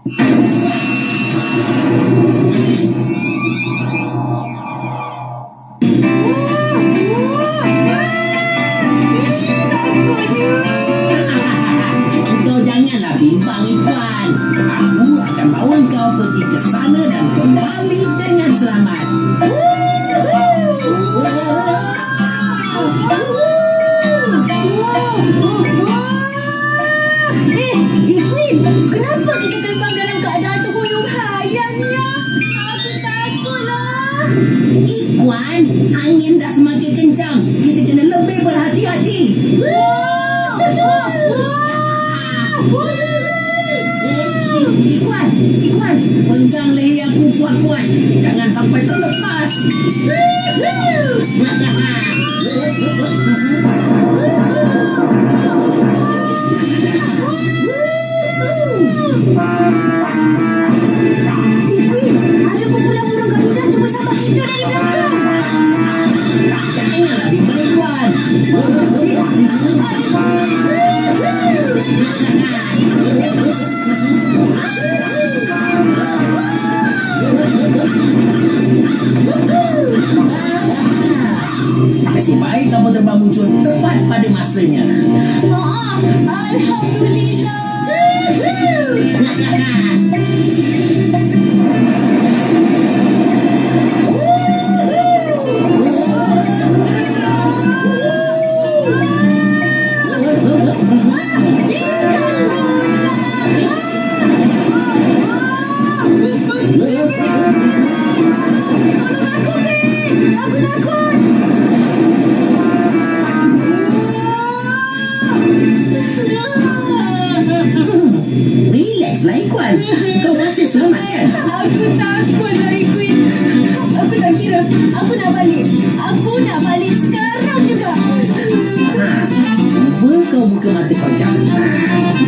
Kau janganlah bimbang, Ikhwan. Aku akan bawa kau pergi ke sana dan kembali dengan selamat. Ikhwan, kenapa kita terbang dalam keadaan terhuyung hayam ni ya? Aku takutlah. Ikhwan, angin dah semakin kencang. Kita kena lebih berhati-hati. Ikhwan, pegang leher aku kuat-kuat. Jangan sampai terlepas. Ada kumpulan burung garuda cuba sampai kita dari belakang. Janganlah bimbang, Ikhwan. Nasib baik kamu terbang muncul tepat pada masanya. Alhamdulillah. Aku takut. Relaxlah, Ikhwan. Kau masih selamat kan? Aku takut dari Queen. Aku tak kira. Aku nak balik sekarang juga. Cuba kau buka mata kau jam.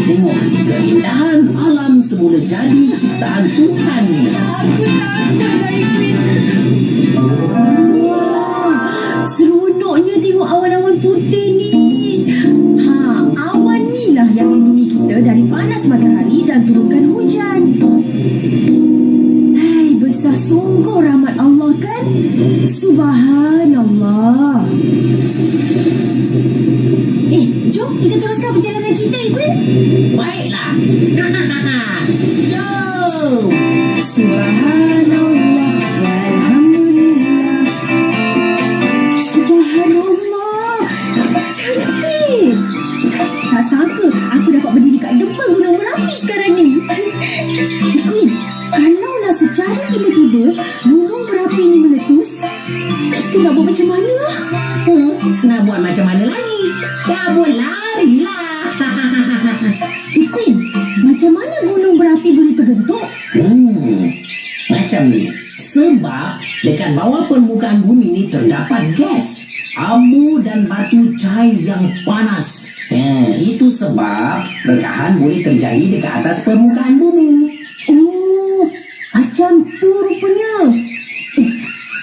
Tengok keindahan alam semula jadi ciptaan Tuhan. Aku takut dari Queen. Wah, seronoknya tengok awan-awan putih ni. Awan ni lah yang melindungi kita dari panas matahari dan turunkan hujan. Hai, besar sungguh rahmat Allah kan? Subhanallah. Jom kita teruskan perjalanan kita, Iqbal. Baiklah. Jom. Subhanallah walhamdulillah. Subhanallah. Cantik. Tak sangka aku dapat berdiri kat depan Gunung Merapi sekarang ni. Iqbal, kalaulah secara tiba-tiba Gunung Merapi ni meletus, kita nak buat macam mana? Nak buat macam mana lagi? Cabut larilah. Iqbal, macam mana gunung berapi boleh terbentuk? Macam ni. Sebab dekat bawah permukaan bumi ni terdapat gas, abu dan batu cair yang panas. Itu sebab rekahan boleh terjadi dekat atas permukaan bumi. Oh, macam tu rupanya.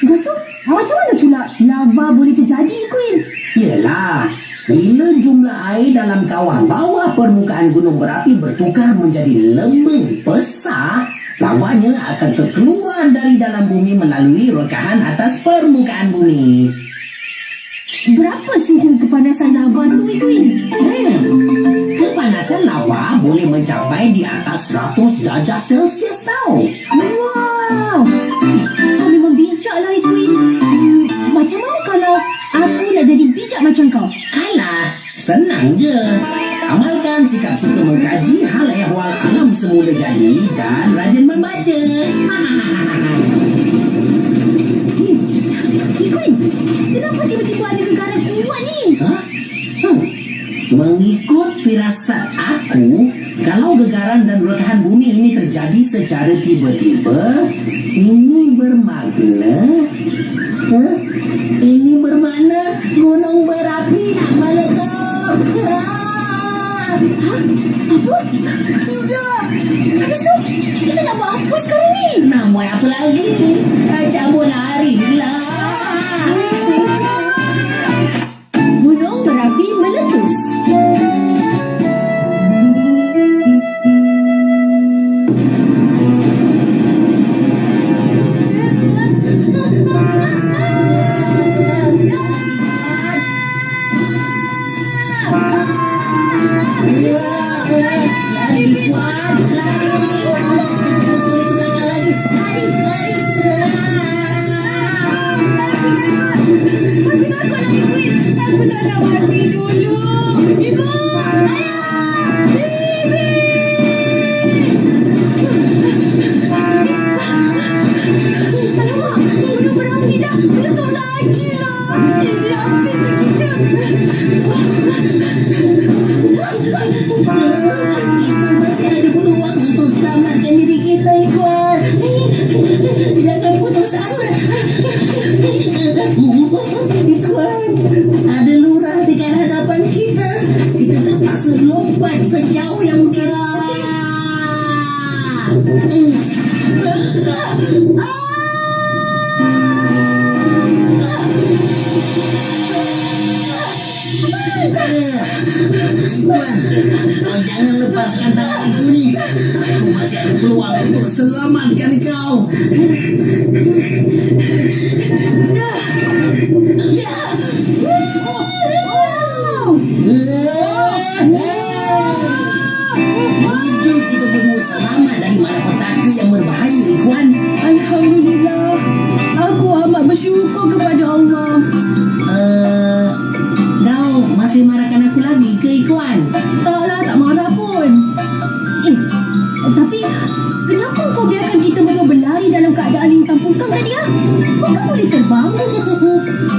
Lepas tu, macam mana pula lava boleh terjadi, Iqbal? Yelah, bila jumlah air dalam kawah bawah permukaan gunung berapi bertukar menjadi lemeng besar, lavanya akan terkeluar dari dalam bumi melalui rekahan atas permukaan bumi. Berapa suhu kepanasan lava tu, Iqbal? Kepanasan lava boleh mencapai di atas 100 darjah Celsius tau. Wow, kau memang bijak lah, Iqbal. Macam mana kalau aku nak jadi bijak macam kau? Alah, senang je. Amalkan sikap suka mengkaji hal ehwal alam semula jadi dan rajin membaca. Iqbal, kenapa tiba-tiba ada gegaran kuat ni? Mengikut firasat aku, kalau gegaran dan rekahan bumi ini terjadi secara tiba-tiba, ini bermakna gunung berapi nak meletup. Apa? Tidak. Habis tu, kita nak buat apa sekarang ni? Nak buat apa lagi? Cabut larilah. Gunung berapi meletus. Ada lurah dekat hadapan kita. Kita terpaksa lompat sejauh yang mungkin. Iwan, kau jangan lepaskan tangan itu ni. Aku masih ada peluang untuk selamatkan kau. Menuju kita berdua selamat dari malapetaka yang berbahaya, Ikhwan. Alhamdulillah. Aku amat bersyukur kepada Allah. Kau masih marahkan aku lagi ke, Ikhwan? Taklah, tak marah pun. Tapi kenapa kau biarkan kita berdua berlari dalam keadaan lintang pungkang tadi? Kau kan boleh terbang?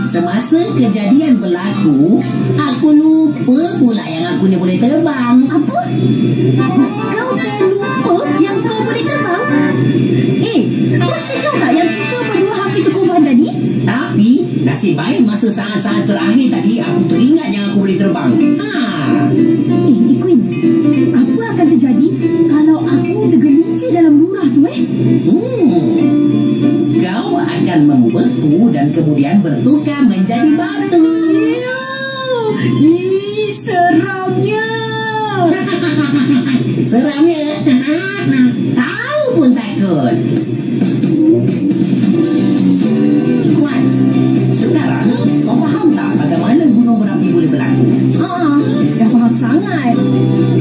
Semasa kejadian berlaku, aku lupa pula yang aku ni boleh terbang. Apa? Kau terlupa yang kau boleh terbang? Kau sedar tak yang kita berdua hampir terkorban tadi? Tapi nasib baik masa saat-saat terakhir tadi aku teringat yang aku boleh terbang. Queen, apa akan terjadi kalau aku tergelincir dalam lurah tu? Kau akan membeku dan kemudian bertukar menjadi batu. Seramnya. Seramnya? Tahu pun takut. Ikhwan, sekarang kau faham tak bagaimana gunung berapi boleh berlaku? Dah faham sangat.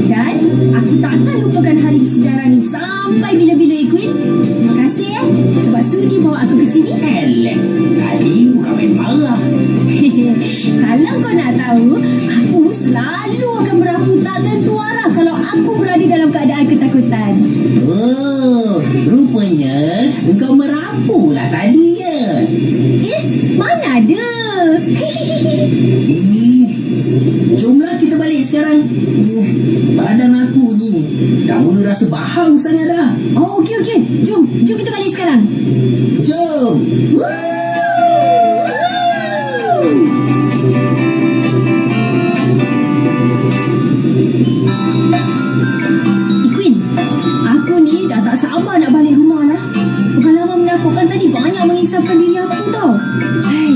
Dan aku takkan lupakan hari sejarah ni sampai bila-bila, Queen. Terima kasih sebab sudi bawa aku ke sini. Elek, tadi bukan main marah. Kalau kau nak tahu, aku selalu akan merapu tak tentu arah kalau aku berada dalam keadaan ketakutan. Oh, rupanya engkau merapulah tadi ya. Mana ada. Jomlah kita balik sekarang. Badan aku ni dah mula rasa bahang sangat dah. Oh, okey. Jom kita balik sekarang. Jom. Queen, aku ni dah tak sabar nak balik rumah lah. Pengalaman menakutkan tadi banyak mengisahkan diri aku tau.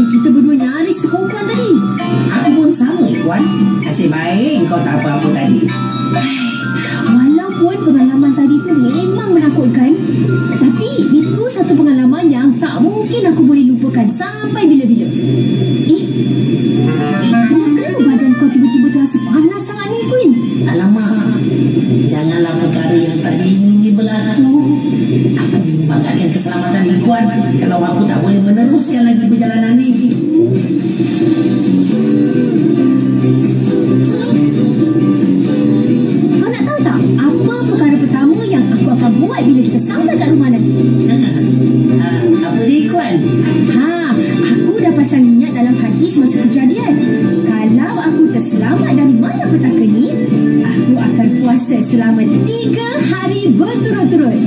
Kita berdua nyaris terkorban tadi. Aku pun sama, Ikhwan. Nasib baik kau tak apa-apa tadi. Walaupun pengalaman tadi tu memang menakutkan, tapi itu satu pengalaman yang tak mungkin aku boleh lupakan sampai bila-bila. Kenapa badan kau tiba-tiba terasa panas sangat ni, Queen? Alamak, janganlah perkara yang tadi ini berlaku. Aku membanggakan keselamatan Ikhwan kalau aku tak boleh meneruskan lagi perjalanan ini. Kau nak tahu tak apa perkara pertama yang aku akan buat bila kita sampai kat rumah nanti? Apa dia, Ikhwan? Aku dah pasang niat dalam hadis masa kejadian. Kalau aku terselamat dari malapetaka ni, aku akan puasa selama 3 hari berturut-turut.